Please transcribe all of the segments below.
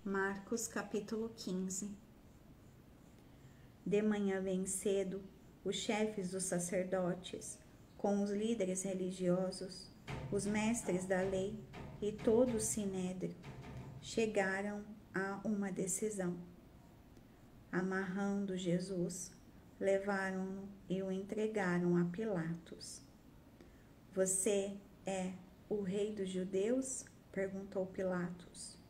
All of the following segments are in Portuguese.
Marcos capítulo 15. De manhã bem cedo, os chefes dos sacerdotes, com os líderes religiosos, os mestres da lei e todo o sinédrio, chegaram a uma decisão. Amarrando Jesus, levaram-no e o entregaram a Pilatos. Você é o rei dos judeus? Perguntou Pilatos.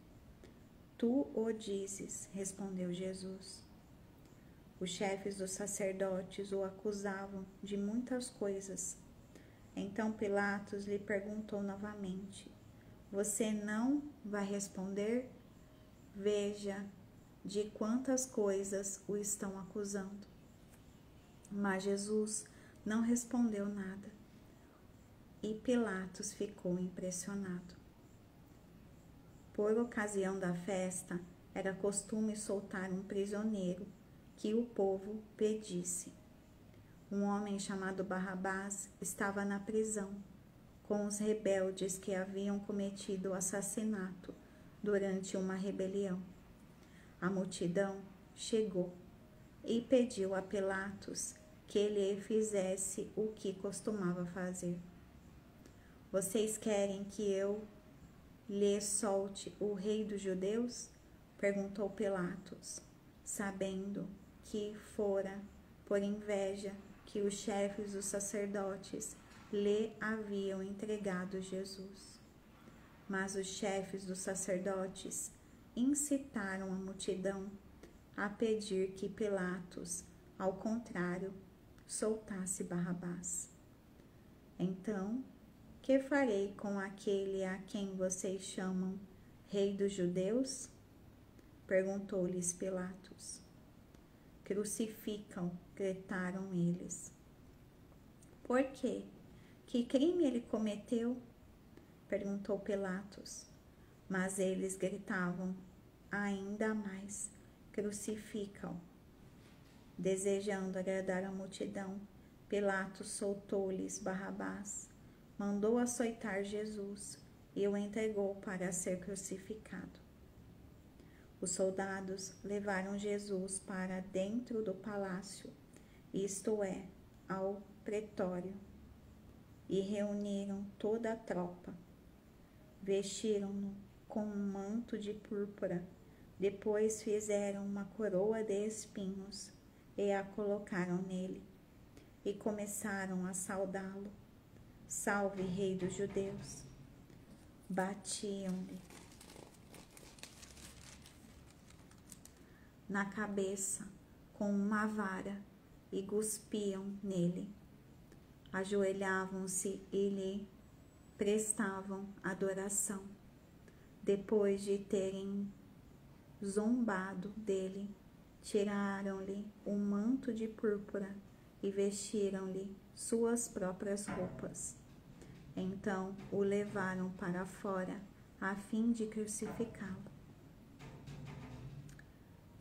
Tu o dizes, respondeu Jesus. Os chefes dos sacerdotes o acusavam de muitas coisas. Então Pilatos lhe perguntou novamente: Você não vai responder? Veja de quantas coisas o estão acusando. Mas Jesus não respondeu nada. E Pilatos ficou impressionado. Por ocasião da festa, era costume soltar um prisioneiro que o povo pedisse. Um homem chamado Barrabás estava na prisão, com os rebeldes que haviam cometido o assassinato durante uma rebelião. A multidão chegou e pediu a Pilatos que lhe fizesse o que costumava fazer. Vocês querem que eu lhe solte o rei dos judeus? Perguntou Pilatos, sabendo que fora por inveja que os chefes dos sacerdotes lhe haviam entregado Jesus. Mas os chefes dos sacerdotes incitaram a multidão a pedir que Pilatos, ao contrário, soltasse Barrabás. Então, que farei com aquele a quem vocês chamam rei dos judeus? Perguntou-lhes Pilatos. Crucificam, gritaram eles. Por quê? Que crime ele cometeu? Perguntou Pilatos. Mas eles gritavam ainda mais: crucificam. Desejando agradar a multidão, Pilatos soltou-lhes Barrabás, mandou açoitar Jesus e o entregou para ser crucificado. Os soldados levaram Jesus para dentro do palácio, isto é, ao pretório, e reuniram toda a tropa. Vestiram-no com um manto de púrpura, depois fizeram uma coroa de espinhos e a colocaram nele, e começaram a saudá-lo. Salve, rei dos judeus! Batiam-lhe na cabeça com uma vara e cuspiam nele. Ajoelhavam-se e lhe prestavam adoração. Depois de terem zombado dele, tiraram-lhe o manto de púrpura e vestiram-lhe suas próprias roupas. Então o levaram para fora a fim de crucificá-lo.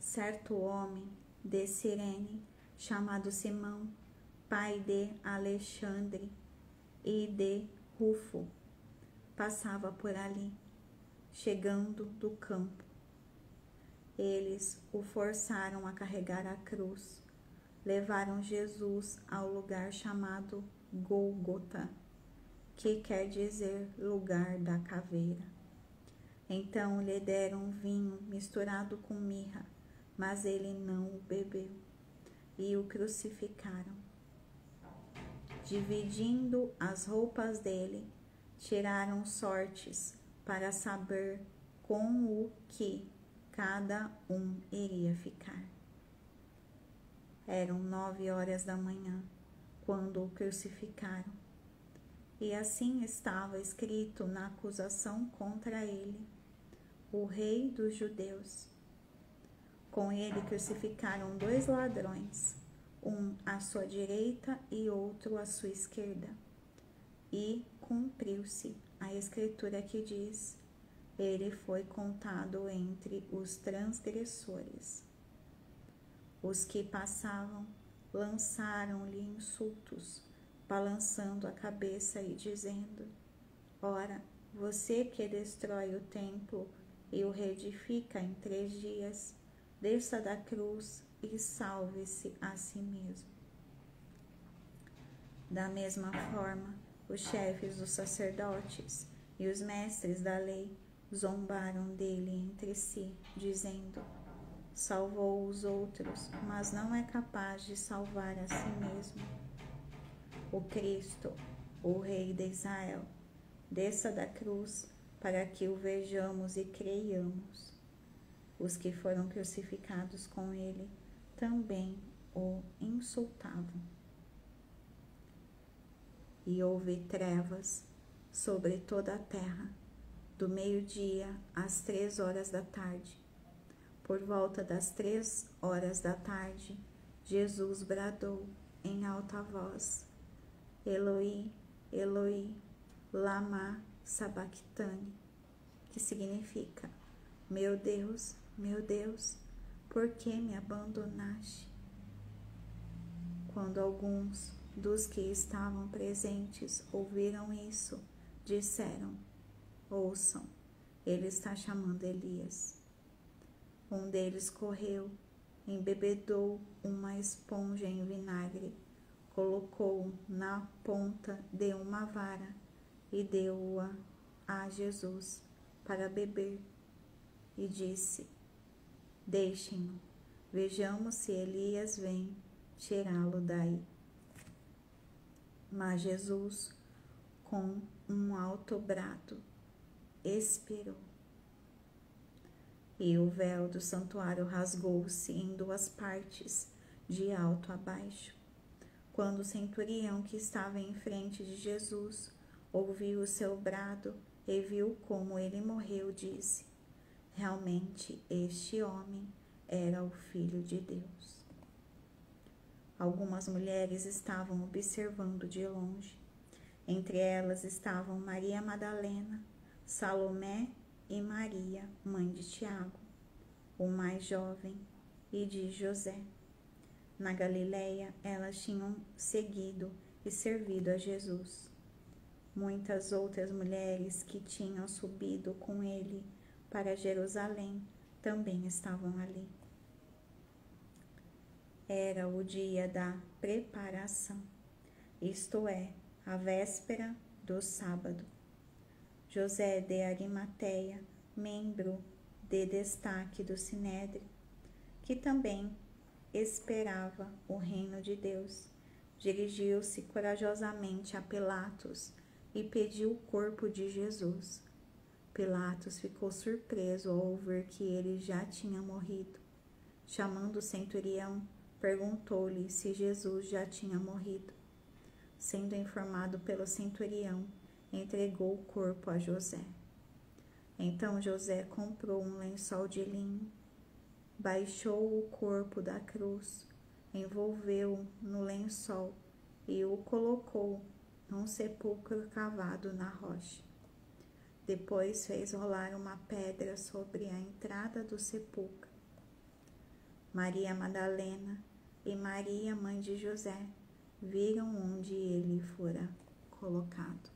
Certo homem de Cirene, chamado Simão, pai de Alexandre e de Rufo, passava por ali, chegando do campo. Eles o forçaram a carregar a cruz. Levaram Jesus ao lugar chamado Gólgota, que quer dizer lugar da caveira. Então lhe deram vinho misturado com mirra, mas ele não o bebeu, e o crucificaram. Dividindo as roupas dele, tiraram sortes para saber com o que cada um iria ficar. Eram 9 horas da manhã, quando o crucificaram. E assim estava escrito na acusação contra ele: o rei dos judeus. Com ele crucificaram 2 ladrões, um à sua direita e outro à sua esquerda. E cumpriu-se a escritura que diz: ele foi contado entre os transgressores. Os que passavam lançaram-lhe insultos, balançando a cabeça e dizendo: Ora, você que destrói o templo e o reedifica em 3 dias. Desça da cruz e salve-se a si mesmo. Da mesma forma, os chefes dos sacerdotes e os mestres da lei zombaram dele entre si, dizendo: salvou os outros, mas não é capaz de salvar a si mesmo. O Cristo, o Rei de Israel, desça da cruz para que o vejamos e creiamos. Os que foram crucificados com ele também o insultavam. E houve trevas sobre toda a terra, do meio-dia às 3 horas da tarde. Por volta das 3 horas da tarde, Jesus bradou em alta voz: Eloi, Eloi, lama sabachthani, que significa: meu Deus, por que me abandonaste? Quando alguns dos que estavam presentes ouviram isso, disseram: ouçam, ele está chamando Elias. Um deles correu, embebedou uma esponja em vinagre, colocou na ponta de uma vara e deu-a a Jesus para beber. E disse: deixem-no, vejamos se Elias vem tirá-lo daí. Mas Jesus, com um alto brado, expirou. E o véu do santuário rasgou-se em 2 partes, de alto a baixo. Quando o centurião que estava em frente de Jesus ouviu o seu brado e viu como ele morreu, disse: realmente este homem era o Filho de Deus. Algumas mulheres estavam observando de longe. Entre elas estavam Maria Madalena, Salomé e Maria, mãe de Tiago, o mais jovem, e de José. Na Galileia, elas tinham seguido e servido a Jesus. Muitas outras mulheres que tinham subido com ele para Jerusalém também estavam ali. Era o dia da preparação, isto é, a véspera do sábado. José de Arimateia, membro de destaque do Sinédrio, que também esperava o reino de Deus, dirigiu-se corajosamente a Pilatos e pediu o corpo de Jesus. Pilatos ficou surpreso ao ouvir que ele já tinha morrido. Chamando o centurião, perguntou-lhe se Jesus já tinha morrido. Sendo informado pelo centurião, entregou o corpo a José. Então José comprou um lençol de linho, baixou o corpo da cruz, envolveu-o no lençol e o colocou num sepulcro cavado na rocha. Depois fez rolar uma pedra sobre a entrada do sepulcro. Maria Madalena e Maria, mãe de José, viram onde ele fora colocado.